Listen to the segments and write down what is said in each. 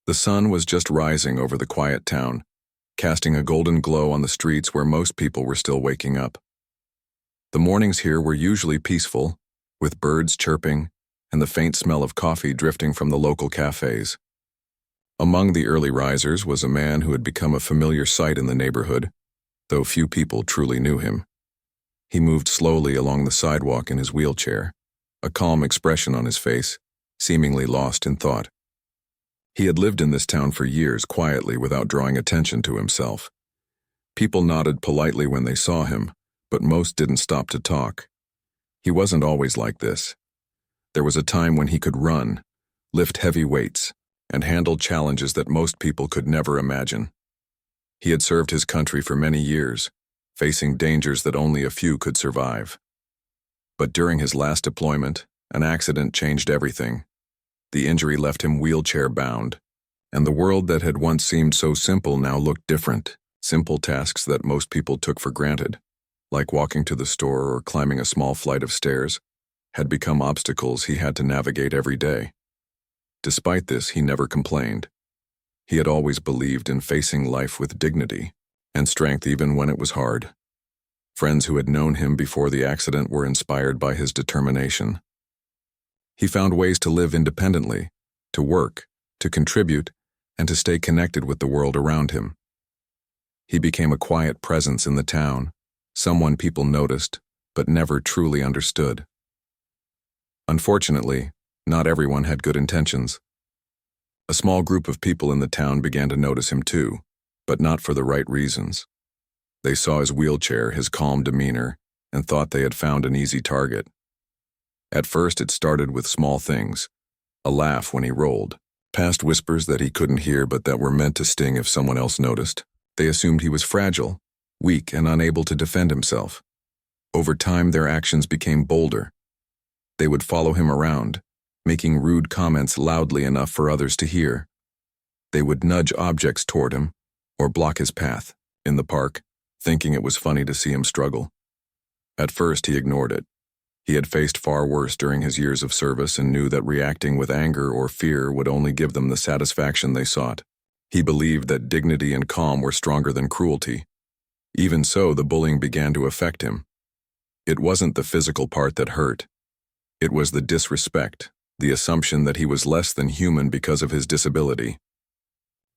The sun was just rising over the quiet town, casting a golden glow on the streets where most people were still waking up. The mornings here were usually peaceful, with birds chirping and the faint smell of coffee drifting from the local cafes. Among the early risers was a man who had become a familiar sight in the neighborhood, though few people truly knew him. He moved slowly along the sidewalk in his wheelchair, a calm expression on his face, seemingly lost in thought. He had lived in this town for years quietly without drawing attention to himself. People nodded politely when they saw him, but most didn't stop to talk. He wasn't always like this. There was a time when he could run, lift heavy weights, and handle challenges that most people could never imagine. He had served his country for many years, facing dangers that only a few could survive. But during his last deployment, an accident changed everything. The injury left him wheelchair-bound, and the world that had once seemed so simple now looked different. Simple tasks that most people took for granted, like walking to the store or climbing a small flight of stairs, had become obstacles he had to navigate every day. Despite this, he never complained. He had always believed in facing life with dignity and strength even when it was hard. Friends who had known him before the accident were inspired by his determination. He found ways to live independently, to work, to contribute, and to stay connected with the world around him. He became a quiet presence in the town, someone people noticed, but never truly understood. Unfortunately, not everyone had good intentions. A small group of people in the town began to notice him too, but not for the right reasons. They saw his wheelchair, his calm demeanor, and thought they had found an easy target. At first, it started with small things, a laugh when he rolled, past whispers that he couldn't hear but that were meant to sting if someone else noticed. They assumed he was fragile, weak, and unable to defend himself. Over time, their actions became bolder. They would follow him around, making rude comments loudly enough for others to hear. They would nudge objects toward him, or block his path, in the park, thinking it was funny to see him struggle. At first, he ignored it. He had faced far worse during his years of service and knew that reacting with anger or fear would only give them the satisfaction they sought. He believed that dignity and calm were stronger than cruelty. Even so, the bullying began to affect him. It wasn't the physical part that hurt. It was the disrespect, the assumption that he was less than human because of his disability.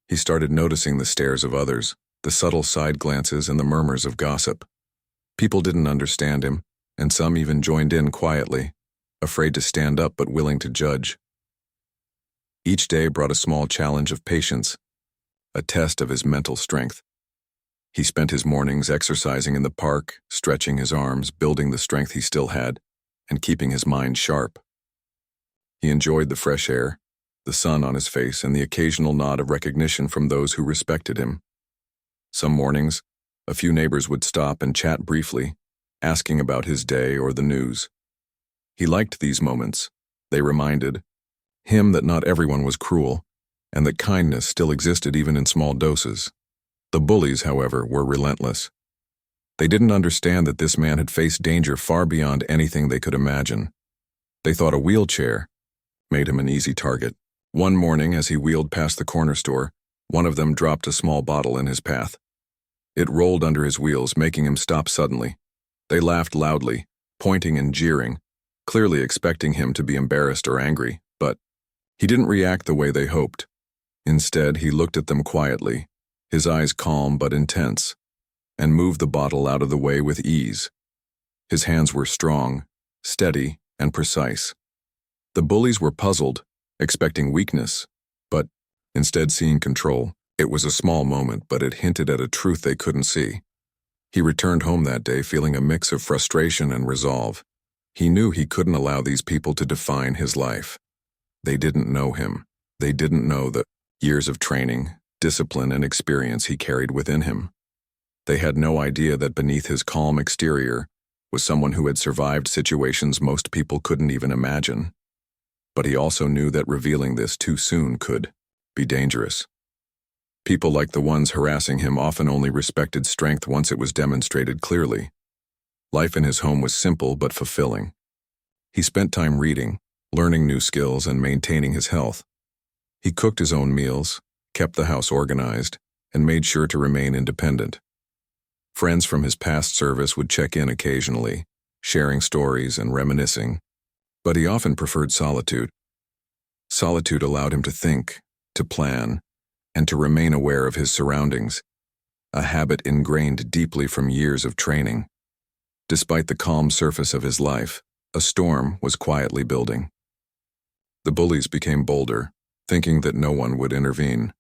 He started noticing the stares of others, the subtle side glances and the murmurs of gossip. People didn't understand him, and some even joined in quietly, afraid to stand up but willing to judge. Each day brought a small challenge of patience, a test of his mental strength. He spent his mornings exercising in the park, stretching his arms, building the strength he still had, and keeping his mind sharp. He enjoyed the fresh air, the sun on his face, and the occasional nod of recognition from those who respected him. Some mornings, a few neighbors would stop and chat briefly, asking about his day or the news. He liked these moments. They reminded him that not everyone was cruel, and that kindness still existed even in small doses. The bullies, however, were relentless. They didn't understand that this man had faced danger far beyond anything they could imagine. They thought a wheelchair made him an easy target. One morning, as he wheeled past the corner store, one of them dropped a small bottle in his path. It rolled under his wheels, making him stop suddenly. They laughed loudly, pointing and jeering, clearly expecting him to be embarrassed or angry, but he didn't react the way they hoped. Instead, he looked at them quietly, his eyes calm but intense, and moved the bottle out of the way with ease. His hands were strong, steady, and precise. The bullies were puzzled, expecting weakness, but instead seeing control. It was a small moment, but it hinted at a truth they couldn't see. He returned home that day feeling a mix of frustration and resolve. He knew he couldn't allow these people to define his life. They didn't know him. They didn't know the years of training, discipline, and experience he carried within him. They had no idea that beneath his calm exterior was someone who had survived situations most people couldn't even imagine. But he also knew that revealing this too soon could be dangerous. People like the ones harassing him often only respected strength once it was demonstrated clearly. Life in his home was simple but fulfilling. He spent time reading, learning new skills, and maintaining his health. He cooked his own meals, kept the house organized, and made sure to remain independent. Friends from his past service would check in occasionally, sharing stories and reminiscing, but he often preferred solitude. Solitude allowed him to think, to plan, and to remain aware of his surroundings, a habit ingrained deeply from years of training. Despite the calm surface of his life, a storm was quietly building. The bullies became bolder, thinking that no one would intervene.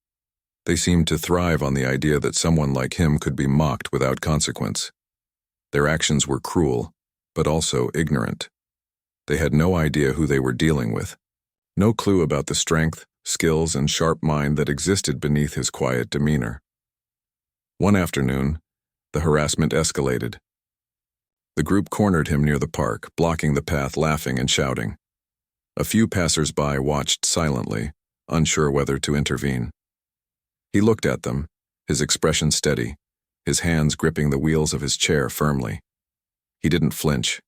They seemed to thrive on the idea that someone like him could be mocked without consequence. Their actions were cruel, but also ignorant. They had no idea who they were dealing with, no clue about the strength, skills, and sharp mind that existed beneath his quiet demeanor. One afternoon, the harassment escalated. The group cornered him near the park, blocking the path, laughing and shouting. A few passers-by watched silently, unsure whether to intervene. He looked at them, his expression steady, his hands gripping the wheels of his chair firmly. He didn't flinch.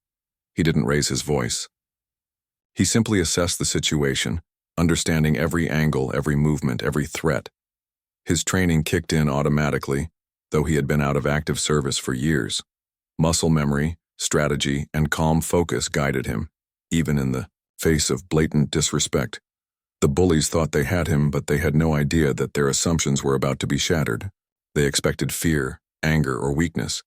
He didn't raise his voice. He simply assessed the situation, understanding every angle, every movement, every threat. His training kicked in automatically, though he had been out of active service for years. Muscle memory, strategy, and calm focus guided him, even in the face of blatant disrespect. The bullies thought they had him, but they had no idea that their assumptions were about to be shattered. They expected fear, anger, or weakness.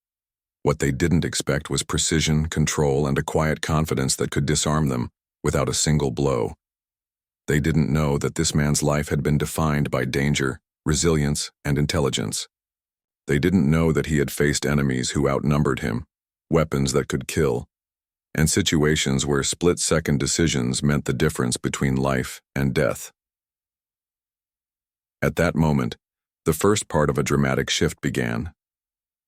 What they didn't expect was precision, control, and a quiet confidence that could disarm them without a single blow. They didn't know that this man's life had been defined by danger, resilience, and intelligence. They didn't know that he had faced enemies who outnumbered him, weapons that could kill, and situations where split-second decisions meant the difference between life and death. At that moment, the first part of a dramatic shift began.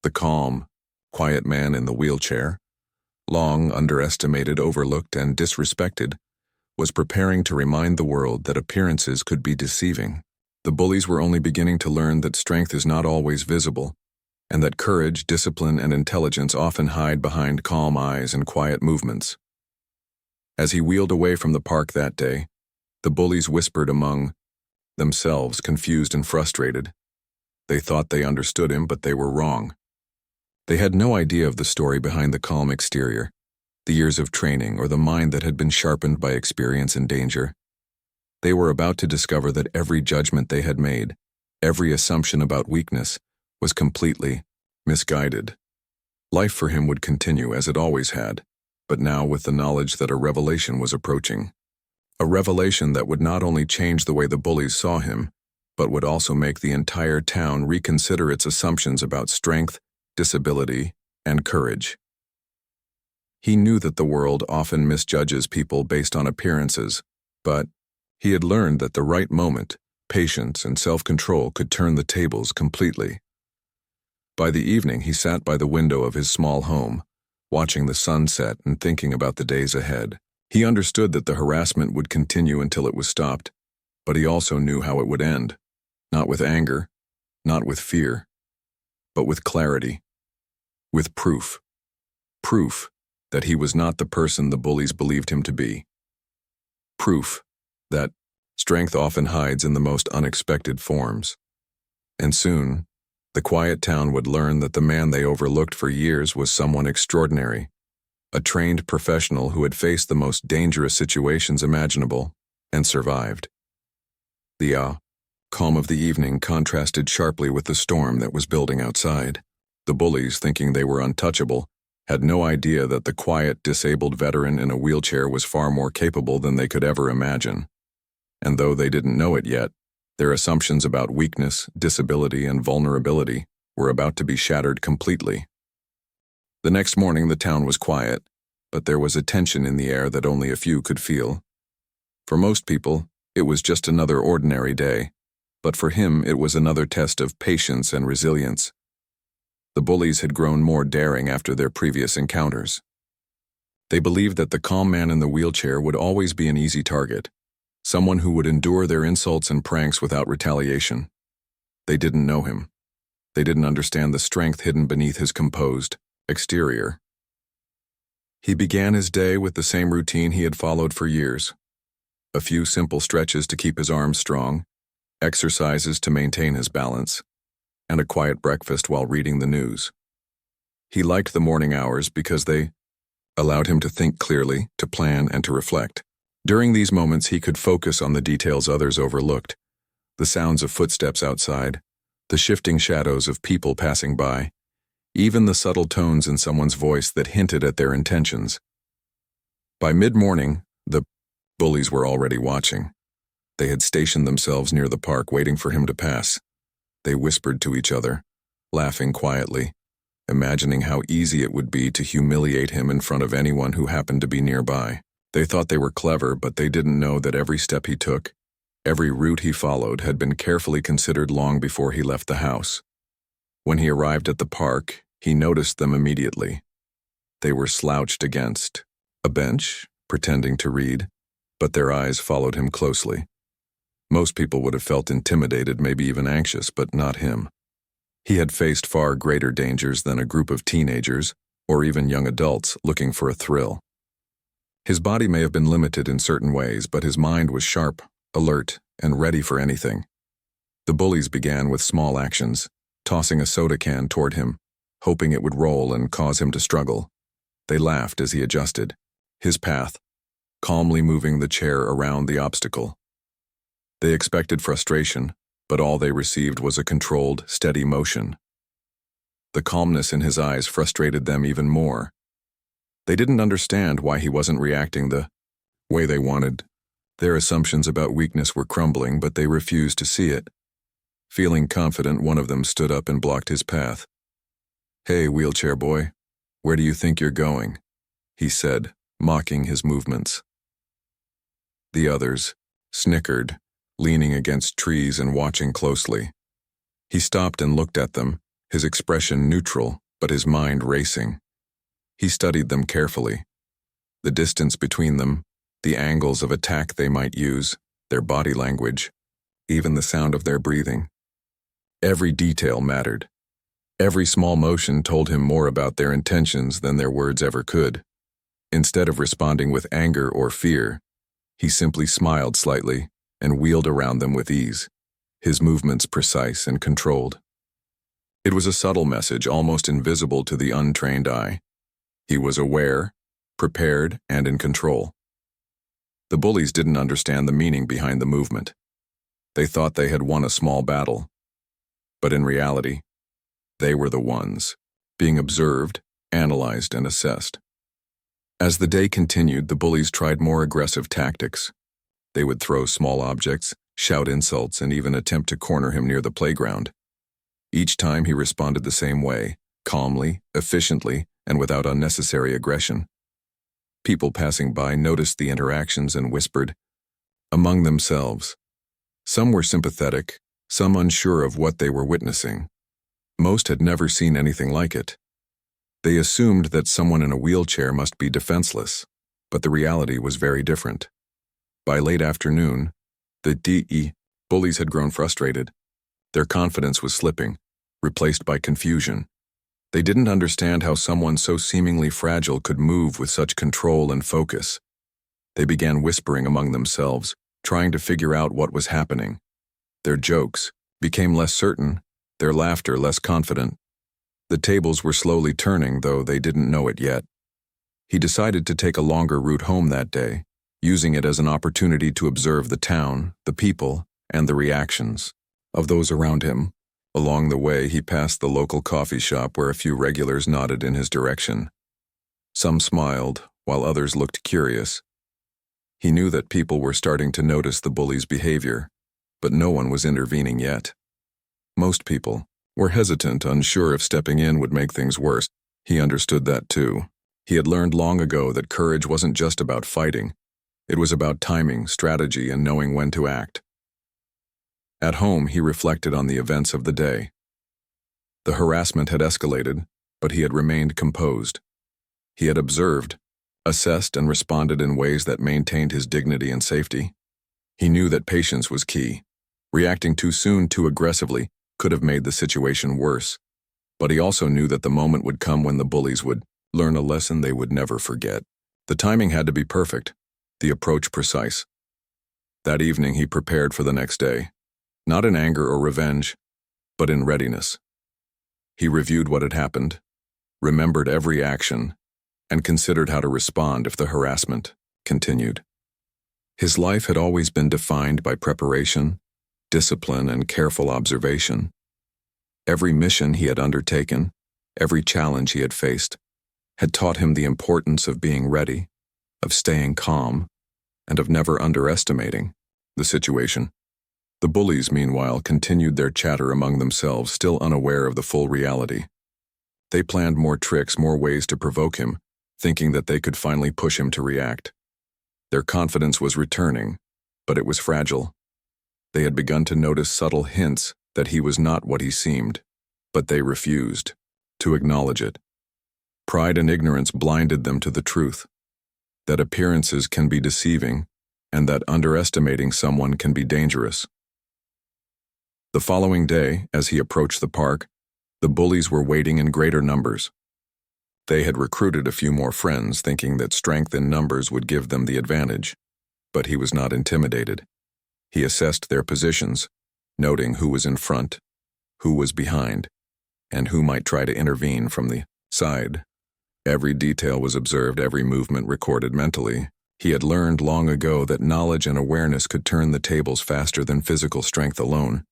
The calm, quiet man in the wheelchair, long underestimated, overlooked, and disrespected, was preparing to remind the world that appearances could be deceiving. The bullies were only beginning to learn that strength is not always visible, and that courage, discipline, and intelligence often hide behind calm eyes and quiet movements. As he wheeled away from the park that day, the bullies whispered among themselves, confused and frustrated. They thought they understood him, but they were wrong. They had no idea of the story behind the calm exterior, the years of training, or the mind that had been sharpened by experience and danger. They were about to discover that every judgment they had made, every assumption about weakness, was completely misguided. Life for him would continue as it always had, but now with the knowledge that a revelation was approaching. A revelation that would not only change the way the bullies saw him, but would also make the entire town reconsider its assumptions about strength, disability, and courage. He knew that the world often misjudges people based on appearances, but he had learned that the right moment, patience, and self-control could turn the tables completely. By the evening, he sat by the window of his small home, watching the sunset and thinking about the days ahead. He understood that the harassment would continue until it was stopped, but he also knew how it would end. Not with anger, not with fear, but with clarity, with proof. Proof that he was not the person the bullies believed him to be. Proof that strength often hides in the most unexpected forms. And soon, the quiet town would learn that the man they overlooked for years was someone extraordinary, a trained professional who had faced the most dangerous situations imaginable and survived. The calm of the evening contrasted sharply with the storm that was building outside. The bullies, thinking they were untouchable, had no idea that the quiet, disabled veteran in a wheelchair was far more capable than they could ever imagine. And though they didn't know it yet, their assumptions about weakness, disability, and vulnerability were about to be shattered completely. The next morning the town was quiet, but there was a tension in the air that only a few could feel. For most people, it was just another ordinary day, but for him it was another test of patience and resilience. The bullies had grown more daring after their previous encounters. They believed that the calm man in the wheelchair would always be an easy target, someone who would endure their insults and pranks without retaliation. They didn't know him. They didn't understand the strength hidden beneath his composed exterior. He began his day with the same routine he had followed for years. A few simple stretches to keep his arms strong, exercises to maintain his balance, and a quiet breakfast while reading the news. He liked the morning hours because they allowed him to think clearly, to plan, and to reflect. During these moments, he could focus on the details others overlooked: the sounds of footsteps outside, the shifting shadows of people passing by, even the subtle tones in someone's voice that hinted at their intentions. By mid-morning, the bullies were already watching. They had stationed themselves near the park, waiting for him to pass. They whispered to each other, laughing quietly, imagining how easy it would be to humiliate him in front of anyone who happened to be nearby. They thought they were clever, but they didn't know that every step he took, every route he followed, had been carefully considered long before he left the house. When he arrived at the park, he noticed them immediately. They were slouched against a bench, pretending to read, but their eyes followed him closely. Most people would have felt intimidated, maybe even anxious, but not him. He had faced far greater dangers than a group of teenagers, or even young adults, looking for a thrill. His body may have been limited in certain ways, but his mind was sharp, alert, and ready for anything. The bullies began with small actions, tossing a soda can toward him, hoping it would roll and cause him to struggle. They laughed as he adjusted his path, calmly moving the chair around the obstacle. They expected frustration, but all they received was a controlled, steady motion. The calmness in his eyes frustrated them even more. They didn't understand why he wasn't reacting the way they wanted. Their assumptions about weakness were crumbling, but they refused to see it. Feeling confident, one of them stood up and blocked his path. "Hey, wheelchair boy, where do you think you're going?" he said, mocking his movements. The others snickered, leaning against trees and watching closely. He stopped and looked at them, his expression neutral, but his mind racing. He studied them carefully. The distance between them, the angles of attack they might use, their body language, even the sound of their breathing. Every detail mattered. Every small motion told him more about their intentions than their words ever could. Instead of responding with anger or fear, he simply smiled slightly and wheeled around them with ease, his movements precise and controlled. It was a subtle message, almost invisible to the untrained eye. He was aware, prepared, and in control. The bullies didn't understand the meaning behind the movement. They thought they had won a small battle. But in reality, they were the ones, being observed, analyzed, and assessed. As the day continued, the bullies tried more aggressive tactics. They would throw small objects, shout insults, and even attempt to corner him near the playground. Each time he responded the same way, calmly, efficiently, and without unnecessary aggression. People passing by noticed the interactions and whispered among themselves. Some were sympathetic, some unsure of what they were witnessing. Most had never seen anything like it. They assumed that someone in a wheelchair must be defenseless, but the reality was very different. By late afternoon, the bullies had grown frustrated. Their confidence was slipping, replaced by confusion. They didn't understand how someone so seemingly fragile could move with such control and focus. They began whispering among themselves, trying to figure out what was happening. Their jokes became less certain, their laughter less confident. The tables were slowly turning, though they didn't know it yet. He decided to take a longer route home that day, using it as an opportunity to observe the town, the people, and the reactions of those around him. Along the way, he passed the local coffee shop where a few regulars nodded in his direction. Some smiled, while others looked curious. He knew that people were starting to notice the bully's behavior, but no one was intervening yet. Most people were hesitant, unsure if stepping in would make things worse. He understood that too. He had learned long ago that courage wasn't just about fighting. It was about timing, strategy, and knowing when to act. At home, he reflected on the events of the day. The harassment had escalated, but he had remained composed. He had observed, assessed, and responded in ways that maintained his dignity and safety. He knew that patience was key. Reacting too soon, too aggressively, could have made the situation worse. But he also knew that the moment would come when the bullies would learn a lesson they would never forget. The timing had to be perfect, the approach precise. That evening he prepared for the next day, not in anger or revenge, but in readiness. He reviewed what had happened, remembered every action, and considered how to respond if the harassment continued. His life had always been defined by preparation, discipline, and careful observation. Every mission he had undertaken, every challenge he had faced, had taught him the importance of being ready, of staying calm, and of never underestimating the situation. The bullies, meanwhile, continued their chatter among themselves, still unaware of the full reality. They planned more tricks, more ways to provoke him, thinking that they could finally push him to react. Their confidence was returning, but it was fragile. They had begun to notice subtle hints that he was not what he seemed, but they refused to acknowledge it. Pride and ignorance blinded them to the truth, that appearances can be deceiving, and that underestimating someone can be dangerous. The following day, as he approached the park, the bullies were waiting in greater numbers. They had recruited a few more friends, thinking that strength in numbers would give them the advantage, but he was not intimidated. He assessed their positions, noting who was in front, who was behind, and who might try to intervene from the side. Every detail was observed, every movement recorded mentally. He had learned long ago that knowledge and awareness could turn the tables faster than physical strength alone.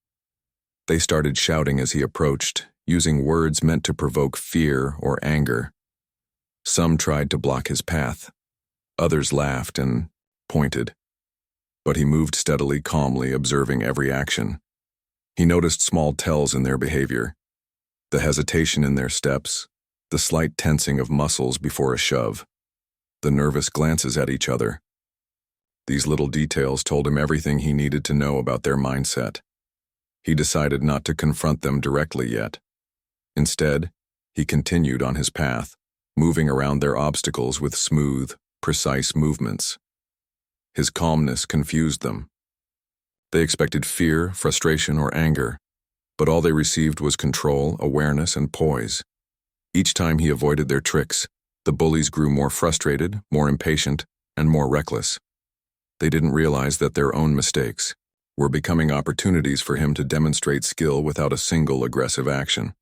They started shouting as he approached, using words meant to provoke fear or anger. Some tried to block his path. Others laughed and pointed. But he moved steadily, calmly, observing every action. He noticed small tells in their behavior, the hesitation in their steps, the slight tensing of muscles before a shove, the nervous glances at each other. These little details told him everything he needed to know about their mindset. He decided not to confront them directly yet. Instead, he continued on his path, moving around their obstacles with smooth, precise movements. His calmness confused them. They expected fear, frustration, or anger, but all they received was control, awareness, and poise. Each time he avoided their tricks, the bullies grew more frustrated, more impatient, and more reckless. They didn't realize that their own mistakes were becoming opportunities for him to demonstrate skill without a single aggressive action.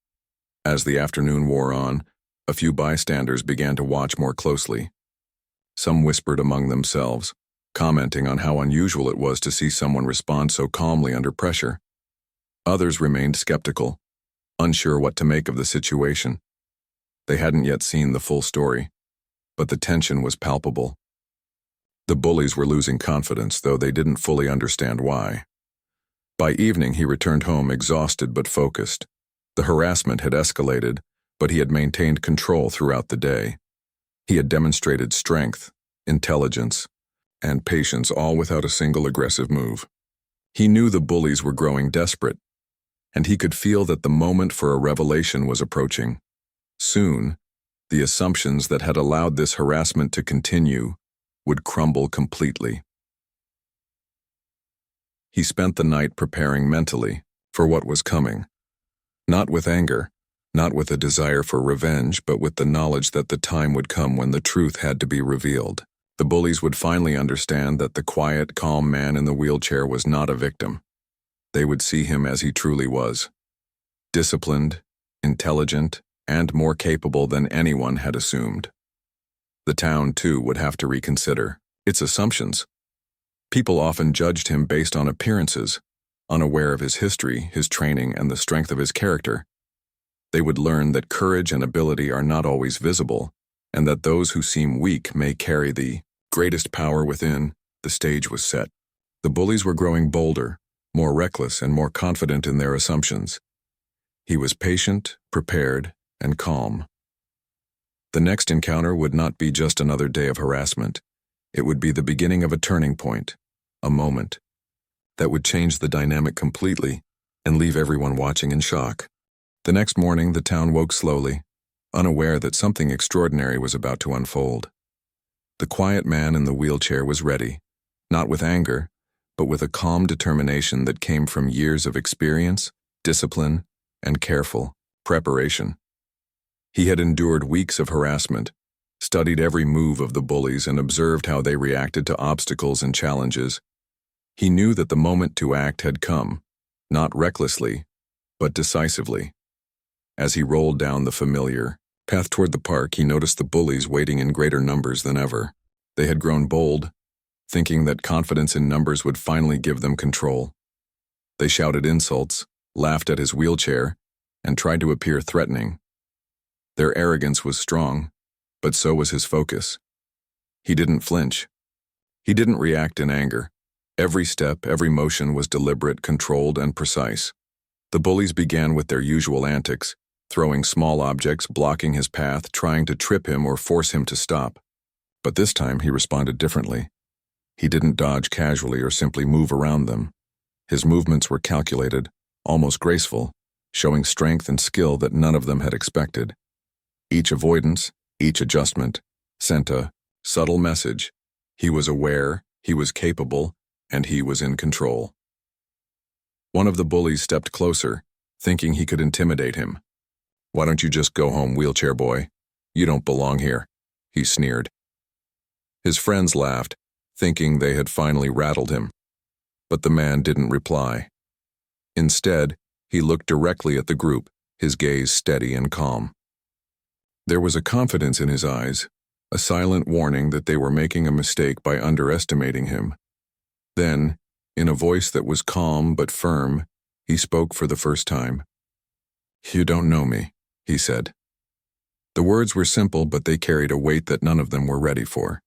As the afternoon wore on, a few bystanders began to watch more closely. Some whispered among themselves, commenting on how unusual it was to see someone respond so calmly under pressure. Others remained skeptical, unsure what to make of the situation. They hadn't yet seen the full story, but the tension was palpable. The bullies were losing confidence, though they didn't fully understand why. By evening, he returned home exhausted but focused. The harassment had escalated, but he had maintained control throughout the day. He had demonstrated strength, intelligence, and patience, all without a single aggressive move. He knew the bullies were growing desperate, and he could feel that the moment for a revelation was approaching. Soon, the assumptions that had allowed this harassment to continue would crumble completely. He spent the night preparing mentally for what was coming, not with anger, not with a desire for revenge, but with the knowledge that the time would come when the truth had to be revealed. The bullies would finally understand that the quiet, calm man in the wheelchair was not a victim. They would see him as he truly was, disciplined, intelligent, and more capable than anyone had assumed. The town, too, would have to reconsider its assumptions. People often judged him based on appearances, unaware of his history, his training, and the strength of his character. They would learn that courage and ability are not always visible, and that those who seem weak may carry the greatest power within. The stage was set. The bullies were growing bolder, more reckless, and more confident in their assumptions. He was patient, prepared, and calm. The next encounter would not be just another day of harassment. It would be the beginning of a turning point, a moment that would change the dynamic completely and leave everyone watching in shock. The next morning, the town woke slowly, unaware that something extraordinary was about to unfold. The quiet man in the wheelchair was ready, not with anger, but with a calm determination that came from years of experience, discipline, and careful preparation. He had endured weeks of harassment, studied every move of the bullies, and observed how they reacted to obstacles and challenges. He knew that the moment to act had come, not recklessly, but decisively. As he rolled down the familiar path toward the park, he noticed the bullies waiting in greater numbers than ever. They had grown bold, thinking that confidence in numbers would finally give them control. They shouted insults, laughed at his wheelchair, and tried to appear threatening. Their arrogance was strong, but so was his focus. He didn't flinch. He didn't react in anger. Every step, every motion was deliberate, controlled, and precise. The bullies began with their usual antics, throwing small objects, blocking his path, trying to trip him or force him to stop. But this time he responded differently. He didn't dodge casually or simply move around them. His movements were calculated, almost graceful, showing strength and skill that none of them had expected. Each avoidance, each adjustment, sent a subtle message. He was aware, he was capable, and he was in control. One of the bullies stepped closer, thinking he could intimidate him. "Why don't you just go home, wheelchair boy? You don't belong here," he sneered. His friends laughed, thinking they had finally rattled him. But the man didn't reply. Instead, he looked directly at the group, his gaze steady and calm. There was a confidence in his eyes, a silent warning that they were making a mistake by underestimating him. Then, in a voice that was calm but firm, he spoke for the first time. "You don't know me," he said. The words were simple, but they carried a weight that none of them were ready for.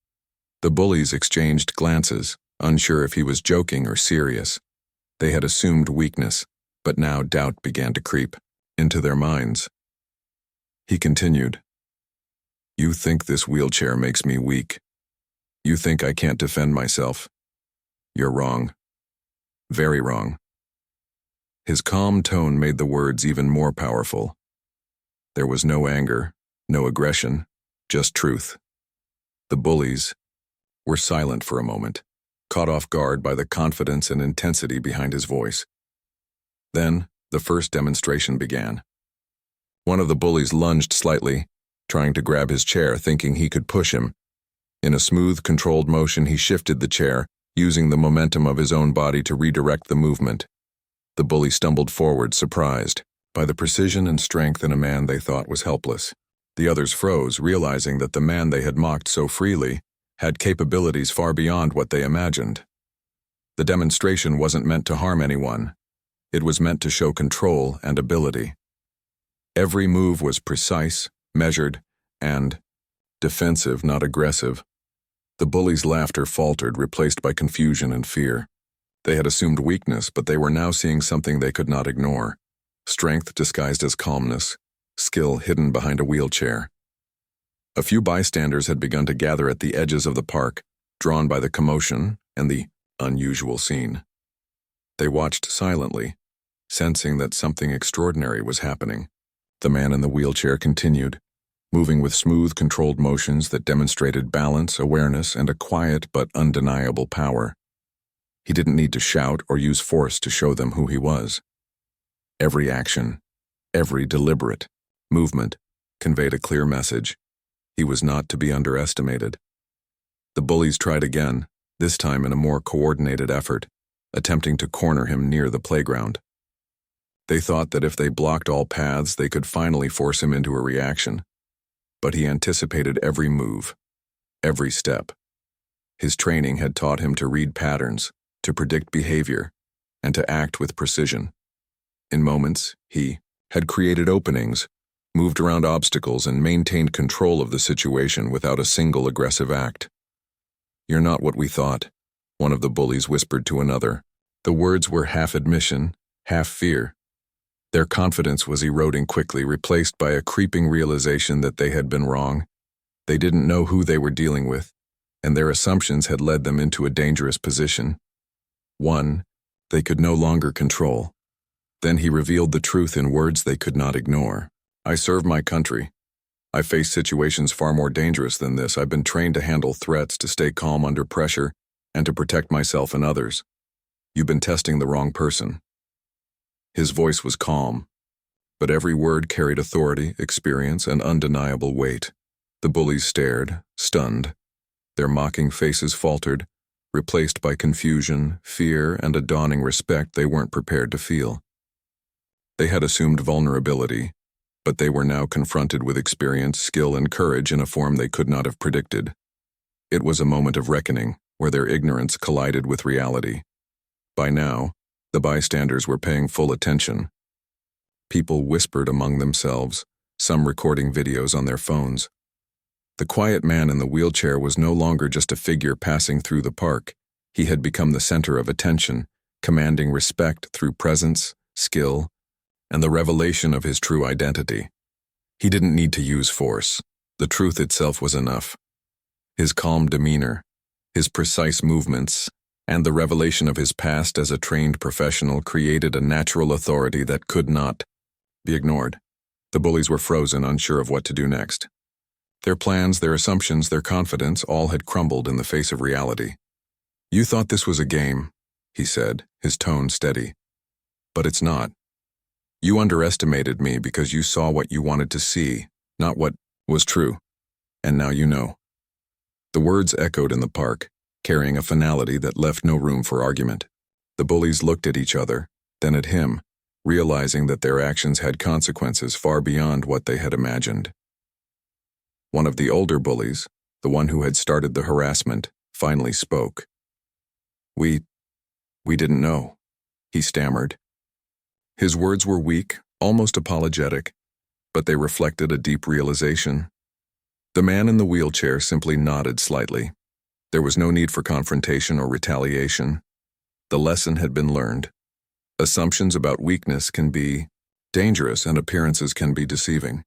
The bullies exchanged glances, unsure if he was joking or serious. They had assumed weakness, but now doubt began to creep into their minds. He continued, "You think this wheelchair makes me weak. You think I can't defend myself. You're wrong. Very wrong." His calm tone made the words even more powerful. There was no anger, no aggression, just truth. The bullies were silent for a moment, caught off guard by the confidence and intensity behind his voice. Then, the first demonstration began. One of the bullies lunged slightly, trying to grab his chair, thinking he could push him. In a smooth, controlled motion, he shifted the chair, using the momentum of his own body to redirect the movement. The bully stumbled forward, surprised by the precision and strength in a man they thought was helpless. The others froze, realizing that the man they had mocked so freely had capabilities far beyond what they imagined. The demonstration wasn't meant to harm anyone. It was meant to show control and ability. Every move was precise, measured, and defensive, not aggressive. The bullies' laughter faltered, replaced by confusion and fear. They had assumed weakness, but they were now seeing something they could not ignore. Strength disguised as calmness, skill hidden behind a wheelchair. A few bystanders had begun to gather at the edges of the park, drawn by the commotion and the unusual scene. They watched silently, sensing that something extraordinary was happening. The man in the wheelchair continued, moving with smooth, controlled motions that demonstrated balance, awareness, and a quiet but undeniable power. He didn't need to shout or use force to show them who he was. Every action, every deliberate movement conveyed a clear message. He was not to be underestimated. The bullies tried again, this time in a more coordinated effort, attempting to corner him near the playground. They thought that if they blocked all paths, they could finally force him into a reaction. But he anticipated every move, every step. His training had taught him to read patterns, to predict behavior, and to act with precision. In moments, he had created openings, moved around obstacles, and maintained control of the situation without a single aggressive act. "You're not what we thought," one of the bullies whispered to another. The words were half admission, half fear. Their confidence was eroding quickly, replaced by a creeping realization that they had been wrong. They didn't know who they were dealing with, and their assumptions had led them into a dangerous position. One they could no longer control. Then he revealed the truth in words they could not ignore. "I serve my country. I face situations far more dangerous than this. I've been trained to handle threats, to stay calm under pressure, and to protect myself and others. You've been testing the wrong person." His voice was calm, but every word carried authority, experience, and undeniable weight. The bullies stared, stunned. Their mocking faces faltered, replaced by confusion, fear, and a dawning respect they weren't prepared to feel. They had assumed vulnerability, but they were now confronted with experience, skill, and courage in a form they could not have predicted. It was a moment of reckoning, where their ignorance collided with reality. By now, the bystanders were paying full attention. People whispered among themselves, some recording videos on their phones. The quiet man in the wheelchair was no longer just a figure passing through the park. He had become the center of attention, commanding respect through presence, skill, and the revelation of his true identity. He didn't need to use force. The truth itself was enough. His calm demeanor, his precise movements, and the revelation of his past as a trained professional created a natural authority that could not be ignored. The bullies were frozen, unsure of what to do next. Their plans, their assumptions, their confidence all had crumbled in the face of reality. "You thought this was a game," he said, his tone steady. "But it's not. You underestimated me because you saw what you wanted to see, not what was true. And now you know." The words echoed in the park, carrying a finality that left no room for argument. The bullies looked at each other, then at him, realizing that their actions had consequences far beyond what they had imagined. One of the older bullies, the one who had started the harassment, finally spoke. We didn't know," he stammered. His words were weak, almost apologetic, but they reflected a deep realization. The man in the wheelchair simply nodded slightly. There was no need for confrontation or retaliation. The lesson had been learned. Assumptions about weakness can be dangerous and appearances can be deceiving.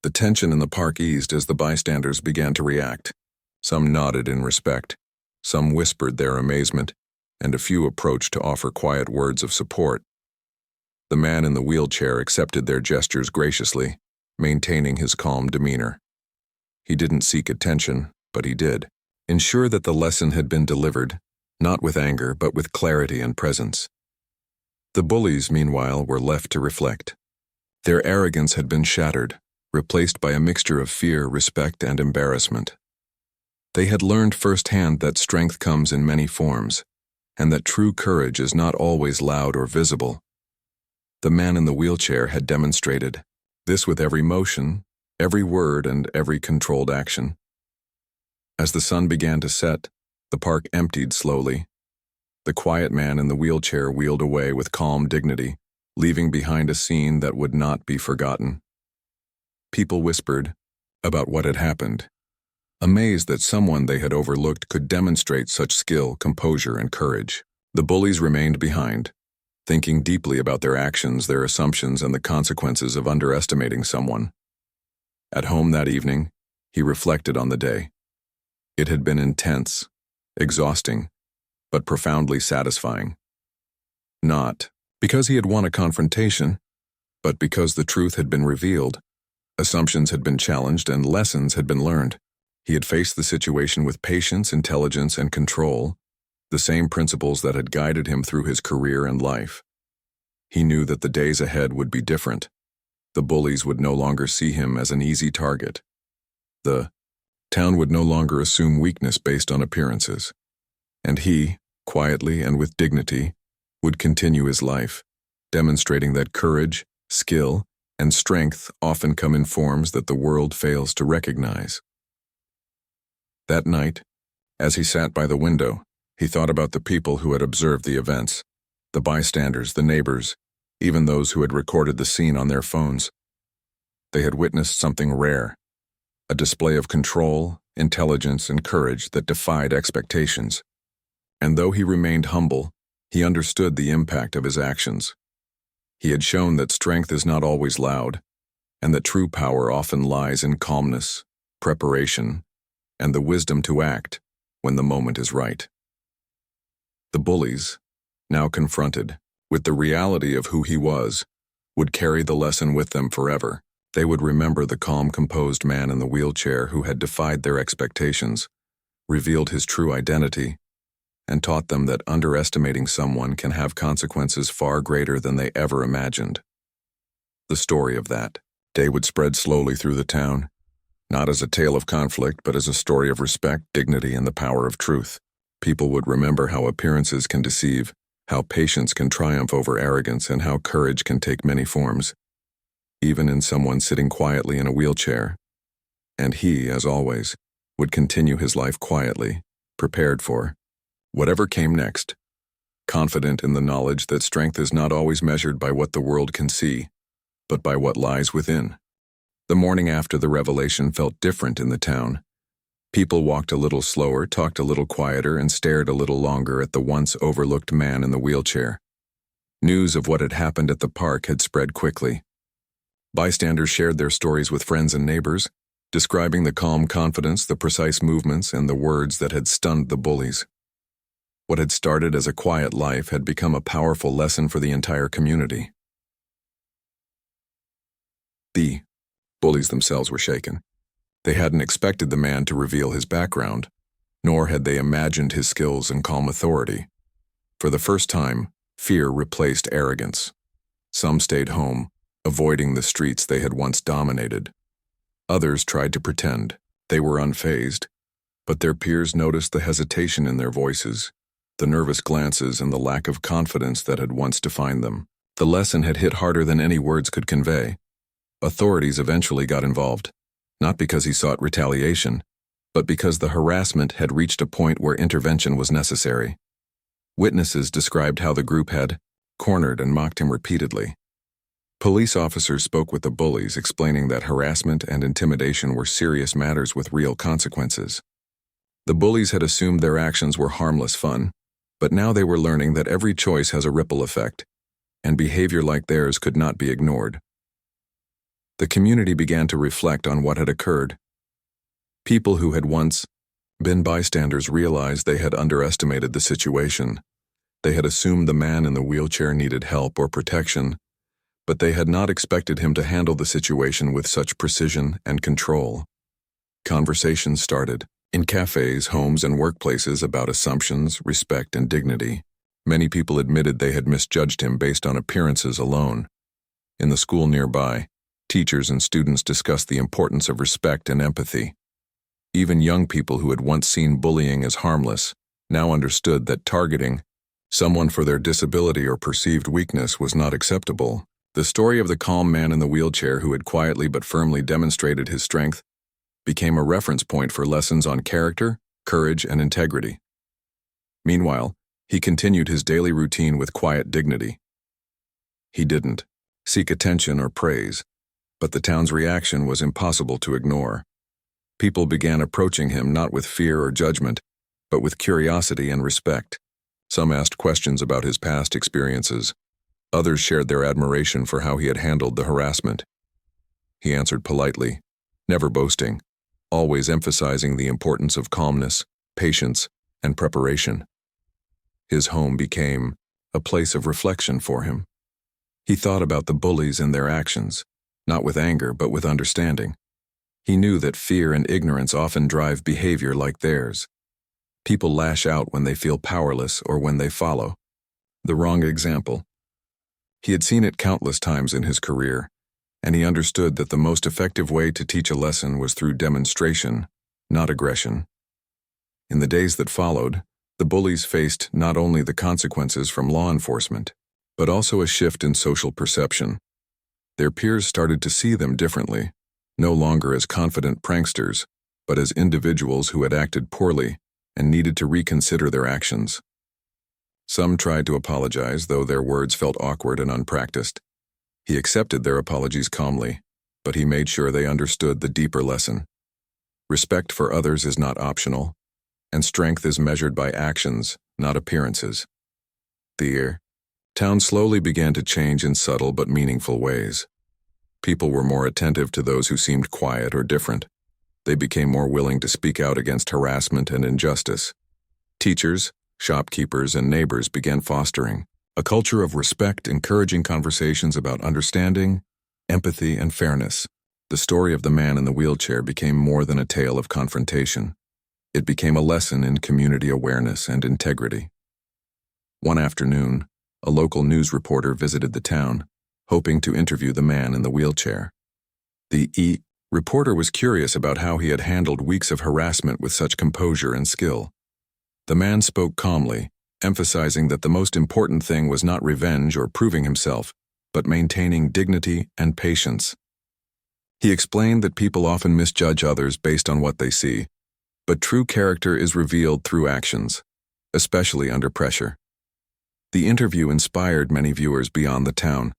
The tension in the park eased as the bystanders began to react. Some nodded in respect, some whispered their amazement, and a few approached to offer quiet words of support. The man in the wheelchair accepted their gestures graciously, maintaining his calm demeanor. He didn't seek attention, but he did ensure that the lesson had been delivered, not with anger, but with clarity and presence. The bullies, meanwhile, were left to reflect. Their arrogance had been shattered, replaced by a mixture of fear, respect, and embarrassment. They had learned firsthand that strength comes in many forms, and that true courage is not always loud or visible. The man in the wheelchair had demonstrated this with every motion, every word, and every controlled action. As the sun began to set, the park emptied slowly. The quiet man in the wheelchair wheeled away with calm dignity, leaving behind a scene that would not be forgotten. People whispered about what had happened, amazed that someone they had overlooked could demonstrate such skill, composure, and courage. The bullies remained behind, thinking deeply about their actions, their assumptions, and the consequences of underestimating someone. At home that evening, he reflected on the day. It had been intense, exhausting, but profoundly satisfying. Not because he had won a confrontation, but because the truth had been revealed. Assumptions had been challenged and lessons had been learned. He had faced the situation with patience, intelligence, and control, the same principles that had guided him through his career and life. He knew that the days ahead would be different. The bullies would no longer see him as an easy target. The town would no longer assume weakness based on appearances. And he, quietly and with dignity, would continue his life, demonstrating that courage, skill, and strength often come in forms that the world fails to recognize. That night, as he sat by the window, he thought about the people who had observed the events, the bystanders, the neighbors, even those who had recorded the scene on their phones. They had witnessed something rare, a display of control, intelligence, and courage that defied expectations. And though he remained humble, he understood the impact of his actions. He had shown that strength is not always loud, and that true power often lies in calmness, preparation, and the wisdom to act when the moment is right. The bullies, now confronted with the reality of who he was, would carry the lesson with them forever. They would remember the calm, composed man in the wheelchair who had defied their expectations, revealed his true identity, and taught them that underestimating someone can have consequences far greater than they ever imagined. The story of that day would spread slowly through the town, not as a tale of conflict, but as a story of respect, dignity, and the power of truth. People would remember how appearances can deceive, how patience can triumph over arrogance, and how courage can take many forms, even in someone sitting quietly in a wheelchair. And he, as always, would continue his life quietly, prepared for whatever came next, confident in the knowledge that strength is not always measured by what the world can see, but by what lies within. The morning after the revelation felt different in the town. People walked a little slower, talked a little quieter, and stared a little longer at the once overlooked man in the wheelchair. News of what had happened at the park had spread quickly. Bystanders shared their stories with friends and neighbors, describing the calm confidence, the precise movements, and the words that had stunned the bullies. What had started as a quiet life had become a powerful lesson for the entire community. The bullies themselves were shaken. They hadn't expected the man to reveal his background, nor had they imagined his skills and calm authority. For the first time, fear replaced arrogance. Some stayed home, avoiding the streets they had once dominated. Others tried to pretend they were unfazed, but their peers noticed the hesitation in their voices, the nervous glances, and the lack of confidence that had once defined them. The lesson had hit harder than any words could convey. Authorities eventually got involved, not because he sought retaliation, but because the harassment had reached a point where intervention was necessary. Witnesses described how the group had cornered and mocked him repeatedly. Police officers spoke with the bullies, explaining that harassment and intimidation were serious matters with real consequences. The bullies had assumed their actions were harmless fun, but now they were learning that every choice has a ripple effect, and behavior like theirs could not be ignored. The community began to reflect on what had occurred. People who had once been bystanders realized they had underestimated the situation. They had assumed the man in the wheelchair needed help or protection, but they had not expected him to handle the situation with such precision and control. Conversations started in cafes, homes, and workplaces about assumptions, respect, and dignity. Many people admitted they had misjudged him based on appearances alone. In the school nearby, teachers and students discussed the importance of respect and empathy. Even young people who had once seen bullying as harmless now understood that targeting someone for their disability or perceived weakness was not acceptable. The story of the calm man in the wheelchair who had quietly but firmly demonstrated his strength became a reference point for lessons on character, courage, and integrity. Meanwhile, he continued his daily routine with quiet dignity. He didn't seek attention or praise, but the town's reaction was impossible to ignore. People began approaching him not with fear or judgment, but with curiosity and respect. Some asked questions about his past experiences. Others shared their admiration for how he had handled the harassment. He answered politely, never boasting, always emphasizing the importance of calmness, patience, and preparation. His home became a place of reflection for him. He thought about the bullies and their actions, not with anger but with understanding. He knew that fear and ignorance often drive behavior like theirs. People lash out when they feel powerless or when they follow the wrong example. He had seen it countless times in his career, and he understood that the most effective way to teach a lesson was through demonstration, not aggression. In the days that followed, the bullies faced not only the consequences from law enforcement, but also a shift in social perception. Their peers started to see them differently, no longer as confident pranksters, but as individuals who had acted poorly and needed to reconsider their actions. Some tried to apologize, though their words felt awkward and unpracticed. He accepted their apologies calmly, but he made sure they understood the deeper lesson. Respect for others is not optional, and strength is measured by actions, not appearances. The town slowly began to change in subtle but meaningful ways. People were more attentive to those who seemed quiet or different. They became more willing to speak out against harassment and injustice. Teachers, shopkeepers, and neighbors began fostering a culture of respect, encouraging conversations about understanding, empathy, and fairness. The story of the man in the wheelchair became more than a tale of confrontation. It became a lesson in community awareness and integrity. One afternoon, a local news reporter visited the town, hoping to interview the man in the wheelchair. The reporter was curious about how he had handled weeks of harassment with such composure and skill. The man spoke calmly, emphasizing that the most important thing was not revenge or proving himself, but maintaining dignity and patience. He explained that people often misjudge others based on what they see, but true character is revealed through actions, especially under pressure. The interview inspired many viewers beyond the town.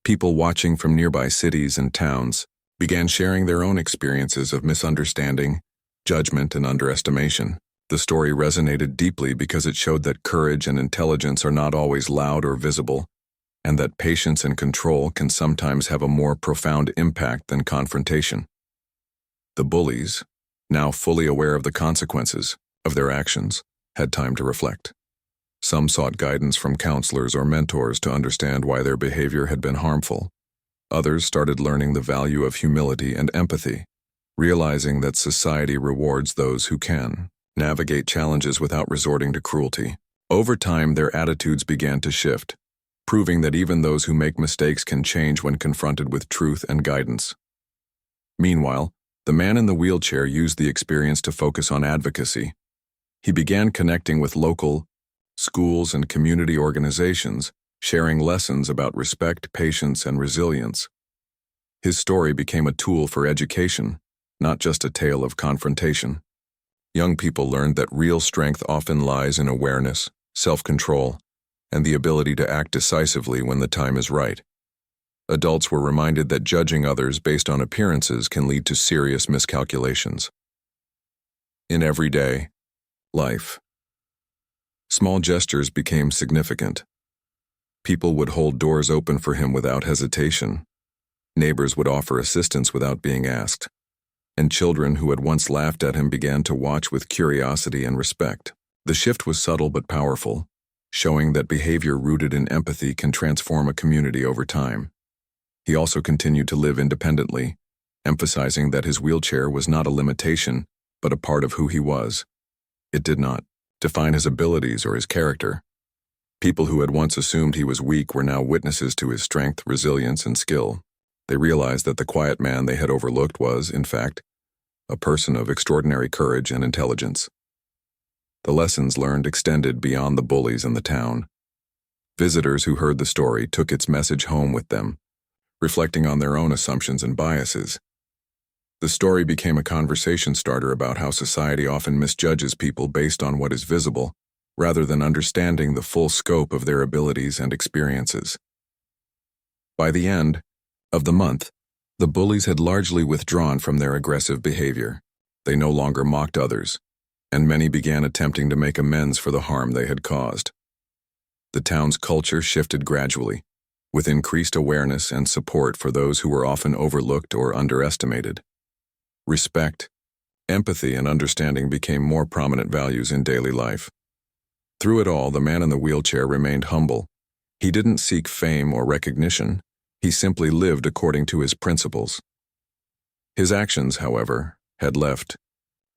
People watching from nearby cities and towns began sharing their own experiences of misunderstanding, judgment, and underestimation. The story resonated deeply because it showed that courage and intelligence are not always loud or visible, and that patience and control can sometimes have a more profound impact than confrontation. The bullies, now fully aware of the consequences of their actions, had time to reflect. Some sought guidance from counselors or mentors to understand why their behavior had been harmful. Others started learning the value of humility and empathy, realizing that society rewards those who can navigate challenges without resorting to cruelty. Over time, their attitudes began to shift, proving that even those who make mistakes can change when confronted with truth and guidance. Meanwhile, the man in the wheelchair used the experience to focus on advocacy. He began connecting with local schools and community organizations, sharing lessons about respect, patience, and resilience. His story became a tool for education, not just a tale of confrontation. Young people learned that real strength often lies in awareness, self-control, and the ability to act decisively when the time is right. Adults were reminded that judging others based on appearances can lead to serious miscalculations. In everyday life, small gestures became significant. People would hold doors open for him without hesitation. Neighbors would offer assistance without being asked. And children who had once laughed at him began to watch with curiosity and respect. The shift was subtle but powerful, showing that behavior rooted in empathy can transform a community over time. He also continued to live independently, emphasizing that his wheelchair was not a limitation, but a part of who he was. It did not define his abilities or his character. People who had once assumed he was weak were now witnesses to his strength, resilience, and skill. They realized that the quiet man they had overlooked was, in fact, a person of extraordinary courage and intelligence. The lessons learned extended beyond the bullies in the town. Visitors who heard the story took its message home with them, reflecting on their own assumptions and biases. The story became a conversation starter about how society often misjudges people based on what is visible, rather than understanding the full scope of their abilities and experiences. By the end of the month, the bullies had largely withdrawn from their aggressive behavior. They no longer mocked others, and many began attempting to make amends for the harm they had caused. The town's culture shifted gradually, with increased awareness and support for those who were often overlooked or underestimated. Respect, empathy, and understanding became more prominent values in daily life. Through it all, the man in the wheelchair remained humble. He didn't seek fame or recognition. He simply lived according to his principles. His actions, however, had left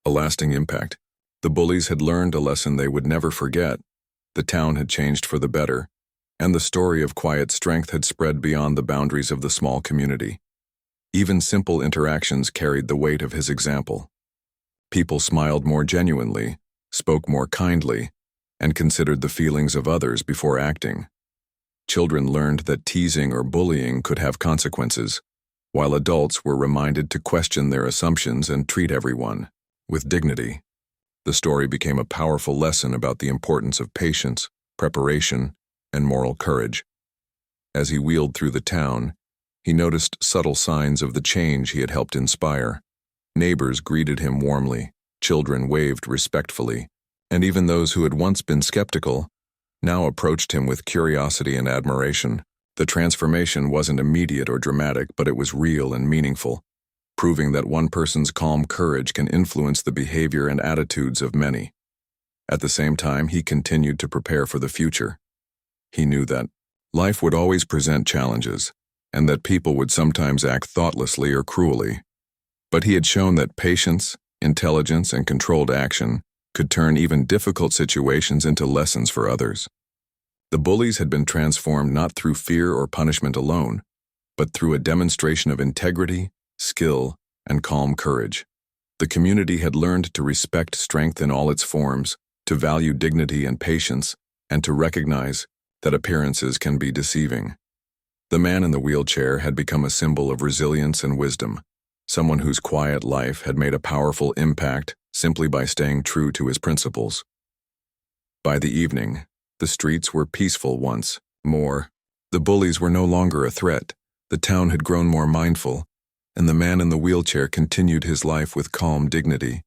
a lasting impact. The bullies had learned a lesson they would never forget. The town had changed for the better, and the story of quiet strength had spread beyond the boundaries of the small community. Even simple interactions carried the weight of his example. People smiled more genuinely, spoke more kindly, and considered the feelings of others before acting. Children learned that teasing or bullying could have consequences, while adults were reminded to question their assumptions and treat everyone with dignity. The story became a powerful lesson about the importance of patience, preparation, and moral courage. As he wheeled through the town, he noticed subtle signs of the change he had helped inspire. Neighbors greeted him warmly, children waved respectfully, and even those who had once been skeptical now approached him with curiosity and admiration. The transformation wasn't immediate or dramatic, but it was real and meaningful, proving that one person's calm courage can influence the behavior and attitudes of many. At the same time, he continued to prepare for the future. He knew that life would always present challenges, and that people would sometimes act thoughtlessly or cruelly. But he had shown that patience, intelligence, and controlled action could turn even difficult situations into lessons for others. The bullies had been transformed not through fear or punishment alone, but through a demonstration of integrity, skill, and calm courage. The community had learned to respect strength in all its forms, to value dignity and patience, and to recognize that appearances can be deceiving. The man in the wheelchair had become a symbol of resilience and wisdom, someone whose quiet life had made a powerful impact simply by staying true to his principles. By the evening, the streets were peaceful once more. The bullies were no longer a threat, the town had grown more mindful, and the man in the wheelchair continued his life with calm dignity.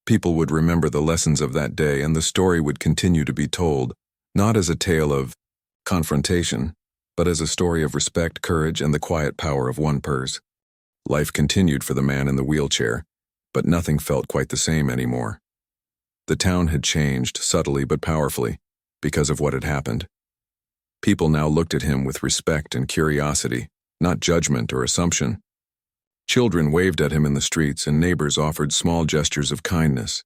People would remember the lessons of that day, and the story would continue to be told, not as a tale of confrontation, but as a story of respect, courage, and the quiet power of one person. Life continued for the man in the wheelchair, but nothing felt quite the same anymore. The town had changed, subtly but powerfully, because of what had happened. People now looked at him with respect and curiosity, not judgment or assumption. Children waved at him in the streets, and neighbors offered small gestures of kindness.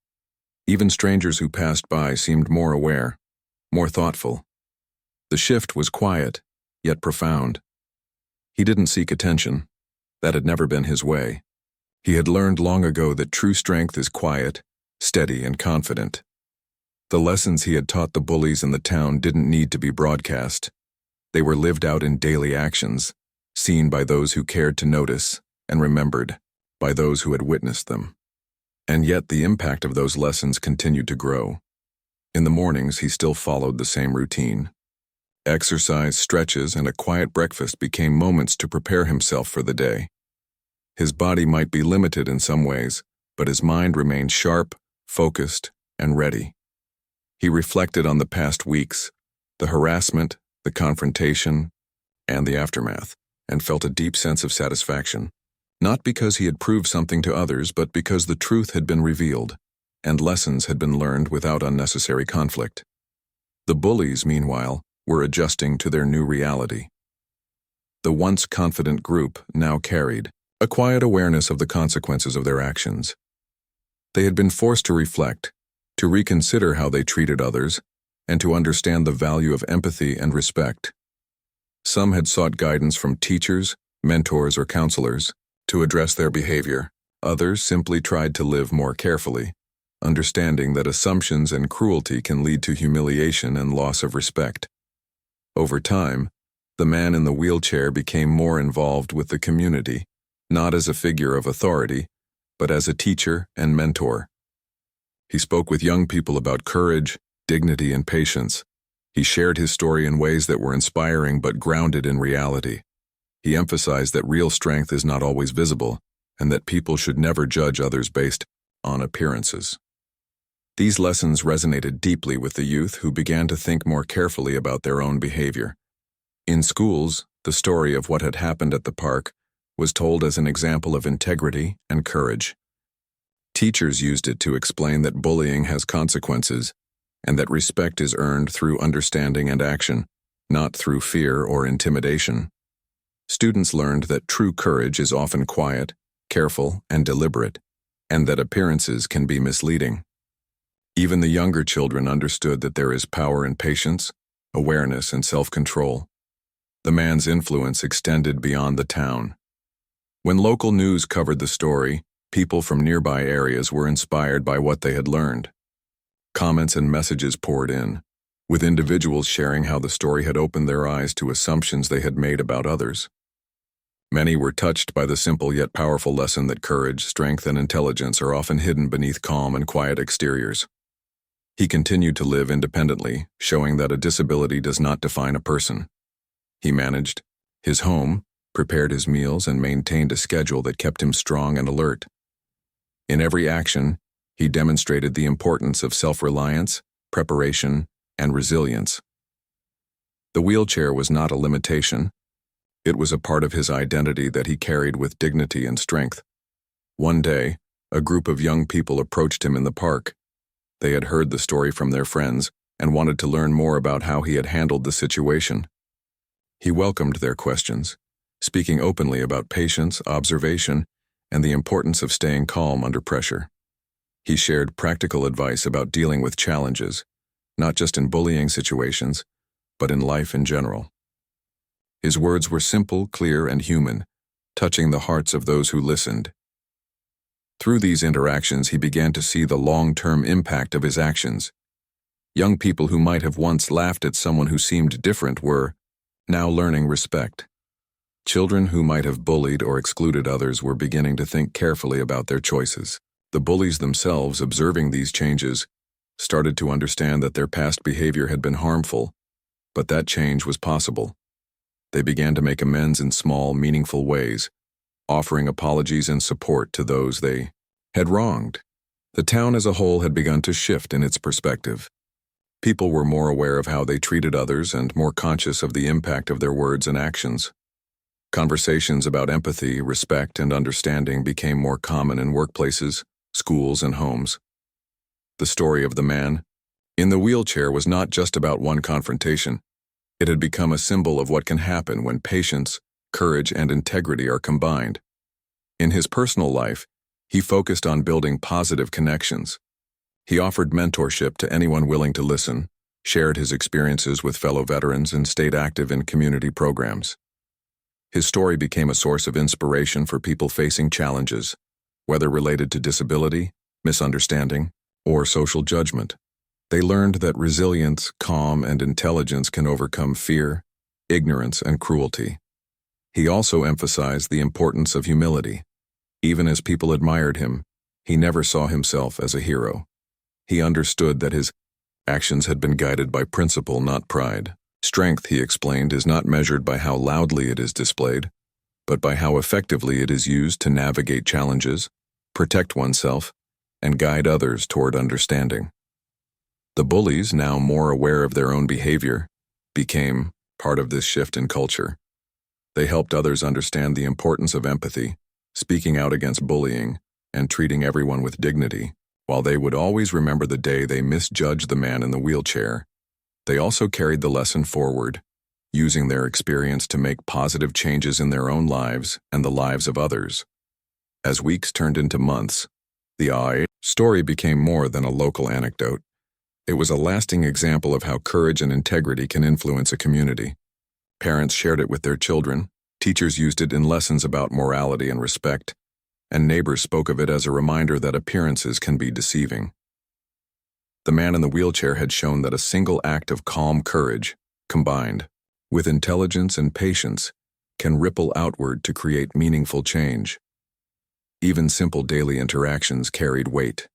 Even strangers who passed by seemed more aware, more thoughtful. The shift was quiet, yet profound. He didn't seek attention. That had never been his way. He had learned long ago that true strength is quiet, steady, and confident. The lessons he had taught the bullies in the town didn't need to be broadcast. They were lived out in daily actions, seen by those who cared to notice, and remembered by those who had witnessed them. And yet the impact of those lessons continued to grow. In the mornings, he still followed the same routine. Exercise, stretches, and a quiet breakfast became moments to prepare himself for the day. His body might be limited in some ways, but his mind remained sharp, focused, and ready. He reflected on the past weeks, the harassment, the confrontation, and the aftermath, and felt a deep sense of satisfaction. Not because he had proved something to others, but because the truth had been revealed, and lessons had been learned without unnecessary conflict. The bullies, meanwhile, were adjusting to their new reality. The once confident group now carried a quiet awareness of the consequences of their actions. They had been forced to reflect, to reconsider how they treated others, and to understand the value of empathy and respect. Some had sought guidance from teachers, mentors, or counselors to address their behavior. Others simply tried to live more carefully, understanding that assumptions and cruelty can lead to humiliation and loss of respect. Over time, the man in the wheelchair became more involved with the community, not as a figure of authority, but as a teacher and mentor. He spoke with young people about courage, dignity, and patience. He shared his story in ways that were inspiring but grounded in reality. He emphasized that real strength is not always visible, and that people should never judge others based on appearances. These lessons resonated deeply with the youth, who began to think more carefully about their own behavior. In schools, the story of what had happened at the park was told as an example of integrity and courage. Teachers used it to explain that bullying has consequences, and that respect is earned through understanding and action, not through fear or intimidation. Students learned that true courage is often quiet, careful, and deliberate, and that appearances can be misleading. Even the younger children understood that there is power in patience, awareness, and self-control. The man's influence extended beyond the town. When local news covered the story, people from nearby areas were inspired by what they had learned. Comments and messages poured in, with individuals sharing how the story had opened their eyes to assumptions they had made about others. Many were touched by the simple yet powerful lesson that courage, strength, and intelligence are often hidden beneath calm and quiet exteriors. He continued to live independently, showing that a disability does not define a person. He managed his home, prepared his meals, and maintained a schedule that kept him strong and alert. In every action, he demonstrated the importance of self-reliance, preparation, and resilience. The wheelchair was not a limitation. It was a part of his identity that he carried with dignity and strength. One day, a group of young people approached him in the park. They had heard the story from their friends and wanted to learn more about how he had handled the situation. He welcomed their questions, speaking openly about patience, observation, and the importance of staying calm under pressure. He shared practical advice about dealing with challenges, not just in bullying situations, but in life in general. His words were simple, clear, and human, touching the hearts of those who listened. Through these interactions, he began to see the long-term impact of his actions. Young people who might have once laughed at someone who seemed different were now learning respect. Children who might have bullied or excluded others were beginning to think carefully about their choices. The bullies themselves, observing these changes, started to understand that their past behavior had been harmful, but that change was possible. They began to make amends in small, meaningful ways, offering apologies and support to those they had wronged. The town as a whole had begun to shift in its perspective. People were more aware of how they treated others and more conscious of the impact of their words and actions. Conversations about empathy, respect, and understanding became more common in workplaces, schools, and homes. The story of the man in the wheelchair was not just about one confrontation. It had become a symbol of what can happen when patience, courage, and integrity are combined. In his personal life, he focused on building positive connections. He offered mentorship to anyone willing to listen, shared his experiences with fellow veterans, and stayed active in community programs. His story became a source of inspiration for people facing challenges, whether related to disability, misunderstanding, or social judgment. They learned that resilience, calm, and intelligence can overcome fear, ignorance, and cruelty. He also emphasized the importance of humility. Even as people admired him, he never saw himself as a hero. He understood that his actions had been guided by principle, not pride. Strength, he explained, is not measured by how loudly it is displayed, but by how effectively it is used to navigate challenges, protect oneself, and guide others toward understanding. The bullies, now more aware of their own behavior, became part of this shift in culture. They helped others understand the importance of empathy, speaking out against bullying, and treating everyone with dignity. While they would always remember the day they misjudged the man in the wheelchair, they also carried the lesson forward, using their experience to make positive changes in their own lives and the lives of others. As weeks turned into months, the story became more than a local anecdote. It was a lasting example of how courage and integrity can influence a community. Parents shared it with their children, teachers used it in lessons about morality and respect, and neighbors spoke of it as a reminder that appearances can be deceiving. The man in the wheelchair had shown that a single act of calm courage, combined with intelligence and patience, can ripple outward to create meaningful change. Even simple daily interactions carried weight.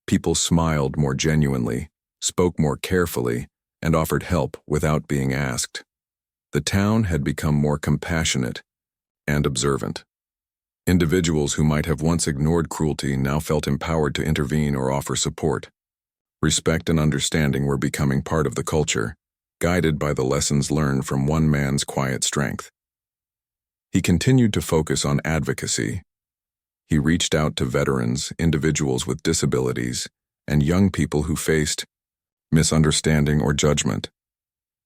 People smiled more genuinely, spoke more carefully, and offered help without being asked. The town had become more compassionate and observant. Individuals who might have once ignored cruelty now felt empowered to intervene or offer support. Respect and understanding were becoming part of the culture, guided by the lessons learned from one man's quiet strength. He continued to focus on advocacy. He reached out to veterans, individuals with disabilities, and young people who faced misunderstanding or judgment.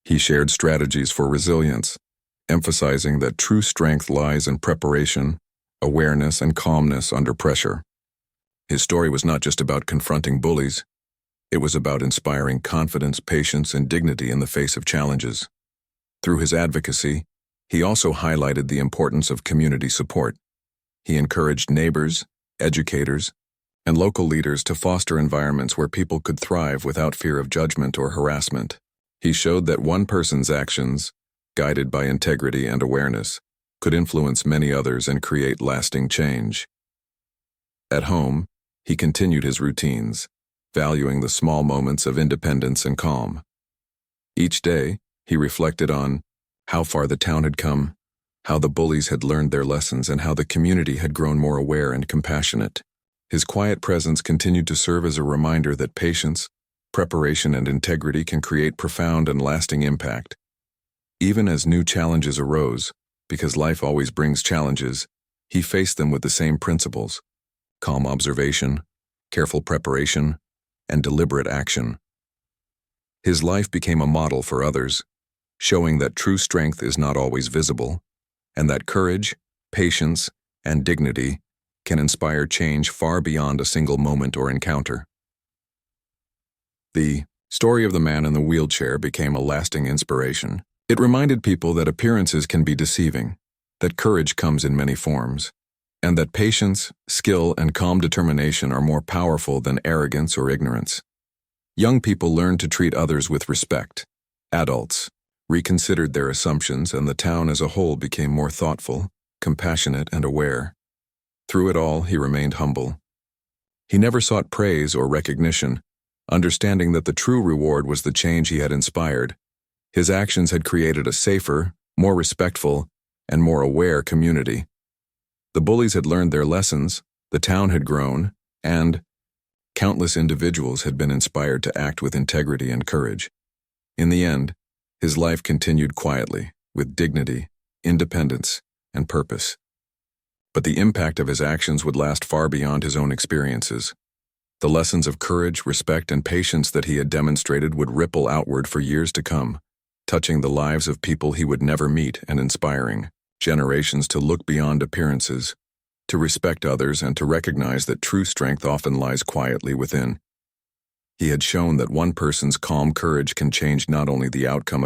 He shared strategies for resilience, emphasizing that true strength lies in preparation, awareness, and calmness under pressure. His story was not just about confronting bullies. It was about inspiring confidence, patience, and dignity in the face of challenges. Through his advocacy, he also highlighted the importance of community support. He encouraged neighbors, educators, and local leaders to foster environments where people could thrive without fear of judgment or harassment. He showed that one person's actions, guided by integrity and awareness, could influence many others and create lasting change. At home, he continued his routines, valuing the small moments of independence and calm. Each day, he reflected on how far the town had come, how the bullies had learned their lessons, and how the community had grown more aware and compassionate. His quiet presence continued to serve as a reminder that patience, preparation, and integrity can create profound and lasting impact. Even as new challenges arose, because life always brings challenges, he faced them with the same principles: calm observation, careful preparation, and deliberate action. His life became a model for others, showing that true strength is not always visible, and that courage, patience, and dignity can inspire change far beyond a single moment or encounter. The story of the man in the wheelchair became a lasting inspiration. It reminded people that appearances can be deceiving, that courage comes in many forms, and that patience, skill, and calm determination are more powerful than arrogance or ignorance. Young people learned to treat others with respect. Adults reconsidered their assumptions, and the town as a whole became more thoughtful, compassionate, and aware. Through it all, he remained humble. He never sought praise or recognition, understanding that the true reward was the change he had inspired. His actions had created a safer, more respectful, and more aware community. The bullies had learned their lessons, the town had grown, and countless individuals had been inspired to act with integrity and courage. In the end, his life continued quietly, with dignity, independence, and purpose. But the impact of his actions would last far beyond his own experiences. The lessons of courage, respect, and patience that he had demonstrated would ripple outward for years to come, touching the lives of people he would never meet and inspiring generations to look beyond appearances, to respect others, and to recognize that true strength often lies quietly within. He had shown that one person's calm courage can change not only the outcome